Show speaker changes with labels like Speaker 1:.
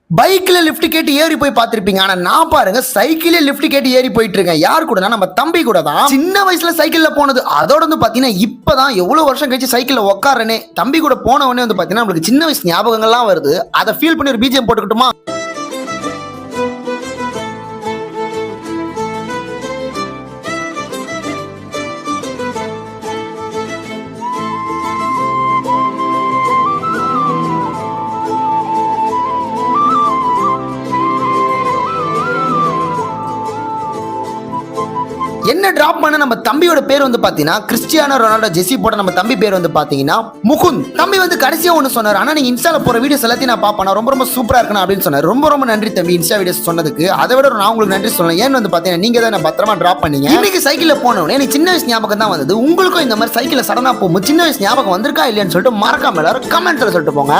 Speaker 1: பைக்ல லிஃப்ட் கேட்டு ஏறி போய் பார்த்திருப்பீங்க. ஆனா நான் பாருங்க சைக்கிள்ல லிஃப்ட் கேட்டு ஏறி போயிட்டு இருக்கேன். யார் கூடனா நம்ம தம்பி கூட தான். சின்ன வயசுல சைக்கிள்ல போனது. அதோட வந்து பாத்தீங்கன்னா இப்பதான் எவ்வளவு வருஷம் கழிச்சு சைக்கிள்ல உட்காரனே. தம்பி கூட போன உடனே வந்து பாத்தீங்கன்னா நம்மளுக்கு சின்ன வயசு ஞாபகங்கள்லாம் வருது. அதை ஃபீல் பண்ணி ஒரு பிஜிஎம் போட்டுக்கிட்டுமா? என்ன டிராப் பண்ண நம்ம தம்பியோட பேர் வந்து பாத்தீங்கன்னா கிறிஸ்டியானோ ரொனால்டோ ஜெர்சி போட்ட நம்ம தம்பி பேர் வந்து பாத்தீங்கன்னா முகுந்த். தம்பி வந்து கடைசியா ஒன்னு சொன்னார். ஆனா நீங்க இன்ஸ்டால போற வீடியோஸ் எல்லாத்தையும் நான் பாப்பேன், ரொம்ப சூப்பரா இருக்கணும் அப்படின்னு சொன்னார். ரொம்ப நன்றி தம்பி இன்ஸ்டா வீடியோஸ் சொன்னதுக்கு. அதை விட நான் உங்களுக்கு நன்றி சொல்லலாம். ஏன்னு வந்து பாத்தீங்கன்னா நீங்க தான் பத்திரமா டிராப் பண்ணீங்க. இன்னைக்கு சைக்கிள்ல போனவனே எனக்கு சின்ன வயசு ஞாபகம் தான் வந்தது. உங்களுக்கும் இந்த மாதிரி சைக்கிள்ல சடனா போகும்போது சின்ன வயசு ஞாபகம் வந்திருக்கா இல்லையான்னு சொல்லிட்டு மறக்காம எல்லாரும் கமெண்ட்ல சொல்லிட்டு போங்க.